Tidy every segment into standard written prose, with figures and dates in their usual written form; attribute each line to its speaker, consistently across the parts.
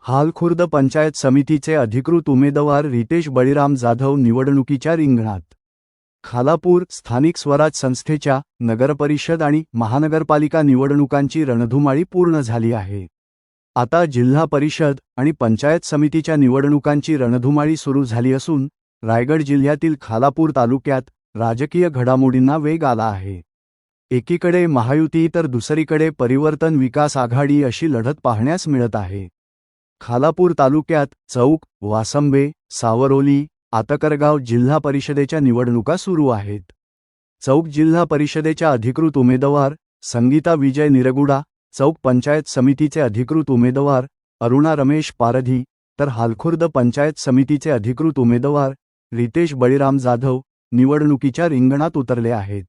Speaker 1: हालखुर्द पंचायत समितीचे अधिकृत उमेदवार रितेश बळीराम जाधव निवडणुकीच्या रिंगणात। खालापूर स्थानिक स्वराज संस्थेच्या नगरपरिषद आणि महानगरपालिका निवडणुकांची रणधुमाळी पूर्ण झाली आहे। आता जिल्हा परिषद आणि पंचायत समितीच्या निवडणुकांची रणधुमाळी सुरू झाली असून रायगड जिल्ह्यातील खालापूर तालुक्यात राजकीय घडामोडींना वेग आला आहे। एकीकडे महायुती तर दुसरीकडे परिवर्तन विकास आघाडी अशी लढत पाहण्यास मिळत आहे। खालापूर तालुक्यात चौक, वासंबे, सावरोली, आतकरगाव जिल्हा परिषदेच्या निवडणुका सुरू आहेत। चौक जिल्हा परिषदेच्या अधिकृत उमेदवार संगीता विजय निरगुडा, चौक पंचायत समितीचे अधिकृत उमेदवार अरुणा रमेश पारधी, तर हालखुर्द पंचायत समितीचे अधिकृत उमेदवार रितेश बळीराम जाधव निवडणुकीच्या रिंगणात उतरले आहेत।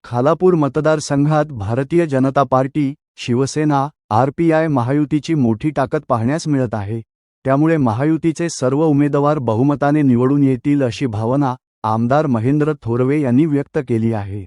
Speaker 1: खालापूर मतदारसंघात भारतीय जनता पार्टी, शिवसेना, RPI महायुतीची मोठी ताकद पाहण्यास मिळत आहे। त्यामुळे महायुतीचे सर्व उमेदवार बहुमताने निवडून येतील अशी भावना आमदार महेंद्र थोरवे यांनी व्यक्त केली आहे।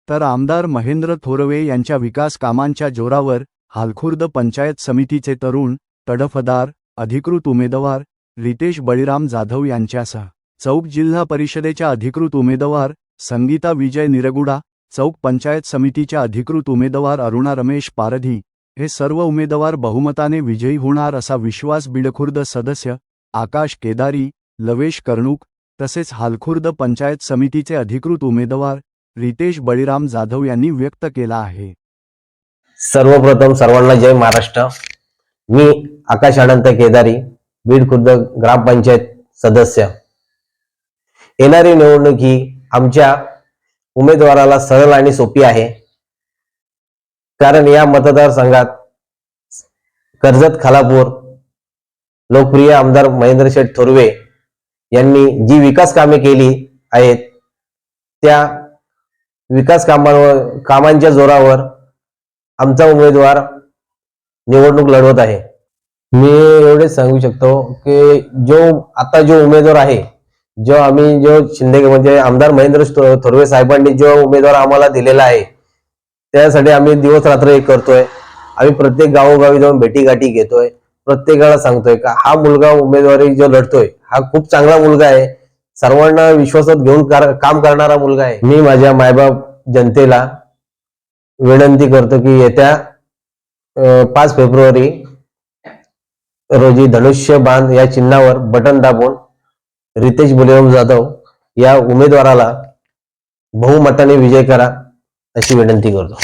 Speaker 1: तर आमदार महेंद्र थोरवे यांच्या विकास कामांच्या जोरावर हालखुर्द पंचायत समितीचे तरुण तडफदार अधिकृत उमेदवार रितेश बळीराम जाधव यांच्यासह चौक जिल्हा परिषदेच्या अधिकृत उमेदवार संगीता विजय निरगुडा, चौक पंचायत समितीच्या अधिकृत उमेदवार अरुणा रमेश पारधी हे सर्व उमेदवार बहुमताने विजयी होणार असा विश्वास बिडखुर्द सदस्य आकाश केदारी, लवेश कर्णूक तसेच हालखुर्द पंचायत समितीचे अधिकृत उमेदवार रितेश बळीराम जाधव यांनी व्यक्त केला आहे।
Speaker 2: सर्वप्रथम सर्वांना जय महाराष्ट्र। मी आकाश अनंत केदारी, बिडखुर्द ग्रामपंचायत सदस्य। येणारी निवडणूक ही आमच्या उमेदवाराला सरळ आणि सोपी आहे, कारण या मतदारसंघात कर्जत खालापूर लोकप्रिय आमदार महेंद्र शेठ थोरवे यांनी जी विकास कामे केली आहेत त्या विकास कामांच्या जोरावर आमचा उमेदवार निवडणूक लढवत आहे। मी एवढे सांगू शकतो की जो उमेदवार आहे, जो शिंदे म्हणजे आमदार महेंद्र थोरवे साहेबांनी जो उमेदवार आम्हाला दिलेला आहे त्यासाठी आम्ही दिवस रात्र एक करतोय। आम्ही प्रत्येक गावोगावी जाऊन भेटीगाठी घेतोय, प्रत्येकाला सांगतोय का हा मुलगा उमेदवारी जो लढतोय हा खूप चांगला मुलगा आहे, सर्वांना विश्वासात घेऊन काम करणारा मुलगा आहे। मी माझ्या मायबाप जनतेला विनंती करतो की येत्या 5 फेब्रुवारी रोजी धनुष्य बाण या चिन्हावर बटन दाबून रितेश बळीराम जाधव या उमेदवाराला बहुमताने विजय करा अशी विनंती करतो।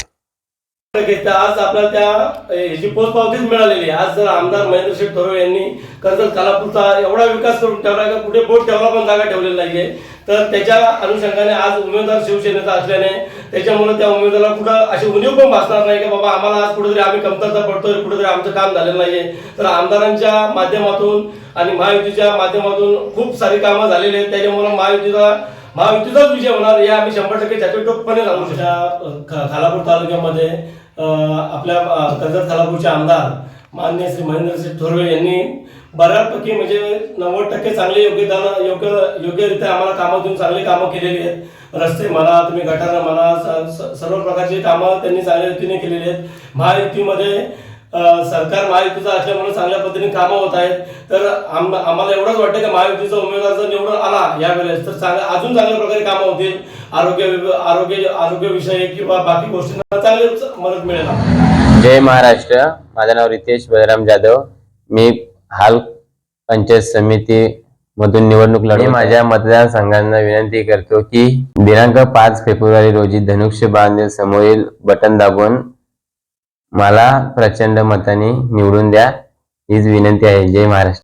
Speaker 3: आज आपल्याला त्या पोचपावतीच मिळालेली आहे। आज जर आमदार महेंद्र शेठ थोरवे यांनी कर्जत खालापूरचा एवढा विकास करून ठेवला का कुठे बोट ठेवला पण जागा ठेवलेली नाहीये, तर त्याच्या अनुषंगाने आज उमेदवार शिवसेनेचा असल्याने त्याच्यामुळे त्या उमेदवाराला कुठं अशी उणीव पण भासणार नाही की बाबा आम्हाला आज कुठेतरी आम्ही कमतरता पडतोय, कुठेतरी आमचं काम झालेलं नाहीये। तर आमदारांच्या माध्यमातून आणि महायुतीच्या माध्यमातून खूप सारी कामं झालेली आहेत, त्याच्यामुळे महायुतीचाच विजय होणार या आम्ही 100% चटकटोकपणे सांगू शकतो। खालापूर तालुक्यामध्ये आपल्या कर्जत खालापूरचे आमदार माननीय श्री महेंद्र शेठ थोरवे यांनी बऱ्यापैकी म्हणजे 90% चांगले योग्यरित्या आम्हाला कामं देऊन चांगली कामं केलेली आहेत। रस्ते म्हणा, तुम्ही गटार म्हणा, सर्व प्रकारची कामं त्यांनी चांगल्या रीतीने केलेली आहेत। महायुतीमध्ये सरकार महायुतीचं असल्यामुळे चांगल्या पद्धतीने कामं होत आहेत। तर आम्हाला एवढंच वाटतं की महायुतीचा उमेदवार जर निवडून आला यावेळेस तर अजून चांगल्या प्रकारे कामं होतील, आरोग्य विषय किंवा बाकी गोष्टींना चांगली मदत मिळेल।
Speaker 4: जय महाराष्ट्र। माझं नाव रितेश बळीराम जाधव। मी हाल पंचायत समिती मधून निवडणूक लढवतो। माझ्या मतदारसंघांना विनंती करतो की दिनांक 5 फेब्रुवारी रोजी धनुष्य बाण समोरील बटन दाबून मला प्रचंड मताने निवडून द्या हीच विनंती आहे। जय महाराष्ट्र।